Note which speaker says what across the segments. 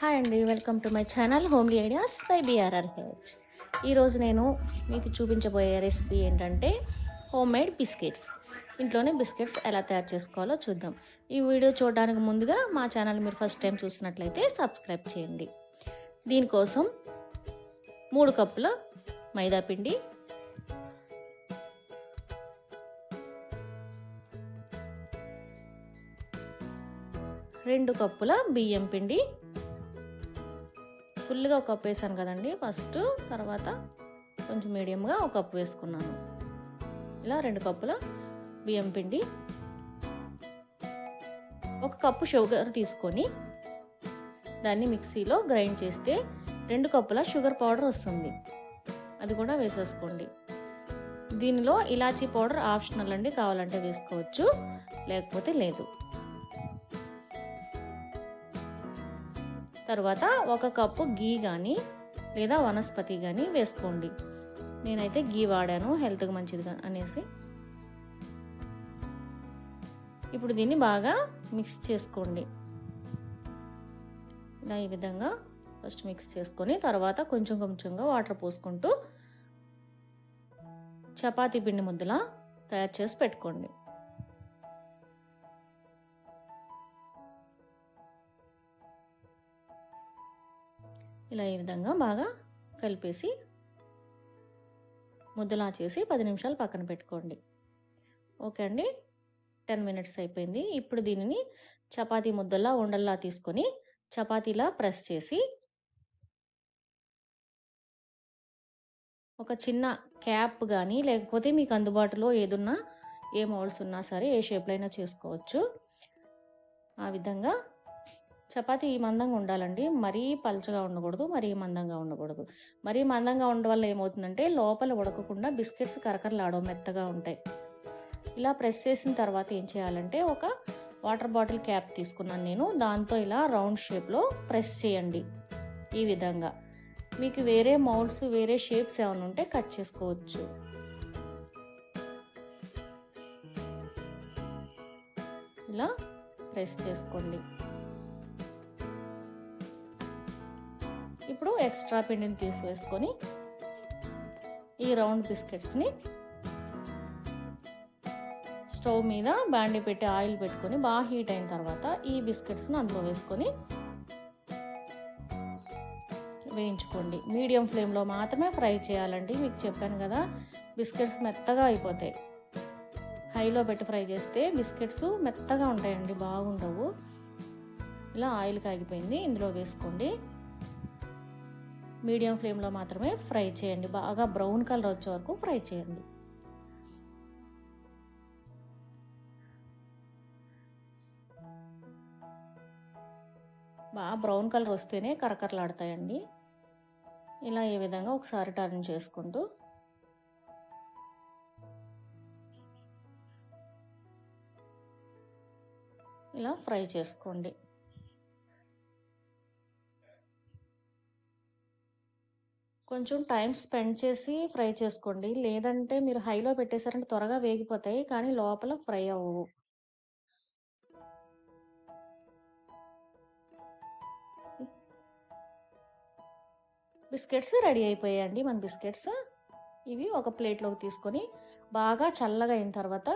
Speaker 1: Hi అండి, welcome to my channel homely ideas by BRRH. ఈరోజు నేను మీకు చూపించబోయే రెసిపీ ఏంటంటే హోమ్ మేడ్ బిస్కెట్స్. ఇంట్లోనే బిస్కెట్స్ ఎలా తయారు చేసుకోవాలో చూద్దాం. ఈ వీడియో చూడడానికి ముందుగా మా ఛానల్ మీరు ఫస్ట్ టైం చూసినట్లయితే సబ్స్క్రైబ్ చేయండి. దీనికోసం 3 కప్పుల మైదా పిండి, 2 కప్పుల బియ్యం పిండి, ఫుల్గా ఒక కప్పు వేసాను కదండి ఫస్ట్, తర్వాత కొంచెం మీడియంగా ఒక కప్పు వేసుకున్నాను. ఇలా 2 కప్పుల బియ్యం పిండి, 1 కప్పు షుగర్ తీసుకొని దాన్ని మిక్సీలో గ్రైండ్ చేస్తే 2 కప్పుల షుగర్ పౌడర్ వస్తుంది. అది కూడా వేసేసుకోండి. దీనిలో ఇలాచీ పౌడర్ ఆప్షనల్ అండి, కావాలంటే వేసుకోవచ్చు లేకపోతే లేదు. తర్వాత 1 కప్పు గీ కానీ లేదా వనస్పతి కానీ వేసుకోండి. నేనైతే గీ వాడాను, హెల్త్కి మంచిది అనేసి. ఇప్పుడు దీన్ని బాగా మిక్స్ చేసుకోండి. ఇలా ఈ విధంగా ఫస్ట్ మిక్స్ చేసుకొని తర్వాత కొంచెం కొంచెంగా వాటర్ పోసుకుంటూ చపాతీ పిండి ముద్దలా తయారు చేసి పెట్టుకోండి. ఇలా ఈ విధంగా బాగా కలిపేసి ముద్దలా చేసి 10 నిమిషాలు పక్కన పెట్టుకోండి. ఓకే అండి, 10 మినిట్స్ అయిపోయింది. ఇప్పుడు దీనిని చపాతీ ముద్దలా ఉండల్లా తీసుకొని చపాతీలా ప్రెస్ చేసి ఒక చిన్న క్యాప్ కానీ లేకపోతే మీకు అందుబాటులో ఏదున్నా, ఏ మౌల్డ్స్ ఉన్నా సరే ఏ షేప్లో అయినా చేసుకోవచ్చు. ఆ విధంగా చపాతీ ఈ మందంగా ఉండాలండి, మరీ పల్చగా ఉండకూడదు, మరీ మందంగా ఉండకూడదు. మరీ మందంగా ఉండడం వల్ల ఏమవుతుందంటే లోపల ఉడకకుండా బిస్కెట్స్ కరకరలాడవు, మెత్తగా ఉంటాయి. ఇలా ప్రెస్ చేసిన తర్వాత ఏం చేయాలంటే ఒక వాటర్ బాటిల్ క్యాప్ తీసుకున్నాను నేను, దాంతో ఇలా రౌండ్ షేప్లో ప్రెస్ చేయండి. ఈ విధంగా మీకు వేరే మౌల్డ్స్ వేరే షేప్స్ ఏమైనా ఉంటే కట్ చేసుకోవచ్చు. ఇలా ప్రెస్ చేసుకోండి. ఇప్పుడు ఎక్స్ట్రా పిండిని తీసివేసుకొని ఈ రౌండ్ బిస్కెట్స్ని స్టవ్ మీద బాండీ పెట్టి ఆయిల్ పెట్టుకొని బాగా హీట్ అయిన తర్వాత ఈ బిస్కెట్స్ని అందులో వేసుకొని వేయించుకోండి. మీడియం ఫ్లేమ్లో మాత్రమే ఫ్రై చేయాలండి. మీకు చెప్పాను కదా, బిస్కెట్స్ మెత్తగా అయిపోతాయి. హైలో పెట్టి ఫ్రై చేస్తే బిస్కెట్స్ మెత్తగా ఉంటాయండి, బాగుండవు. ఇలా ఆయిల్ కాగిపోయింది, ఇందులో వేసుకోండి. మీడియం ఫ్లేమ్లో మాత్రమే ఫ్రై చేయండి, బాగా బ్రౌన్ కలర్ వచ్చే వరకు ఫ్రై చేయండి. బాగా బ్రౌన్ కలర్ వస్తేనే కరకరలాడతాయండి. ఇలా ఈ విధంగా ఒకసారి టర్న్ చేసుకుంటూ ఇలా ఫ్రై చేసుకోండి. కొంచెం టైం స్పెండ్ చేసి ఫ్రై చేసుకోండి, లేదంటే మీరు హైలో పెట్టేశారంటే త్వరగా వేగిపోతాయి కానీ లోపల ఫ్రై అవ్వవు. బిస్కెట్స్ రెడీ అయిపోయాయండి మన బిస్కెట్స్. ఇవి ఒక ప్లేట్లోకి తీసుకొని బాగా చల్లగా అయిన తర్వాత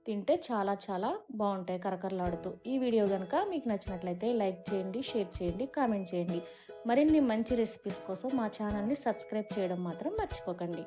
Speaker 1: తింటే చాలా చాలా బాగుంటాయి కరకరలాడుతూ. ఈ వీడియో కనుక మీకు నచ్చినట్లయితే లైక్ చేయండి, షేర్ చేయండి, కామెంట్ చేయండి. మరిన్ని మంచి రెసిపీస్ కోసం మా ఛానల్ని సబ్స్క్రైబ్ చేయడం మాత్రం మర్చిపోకండి.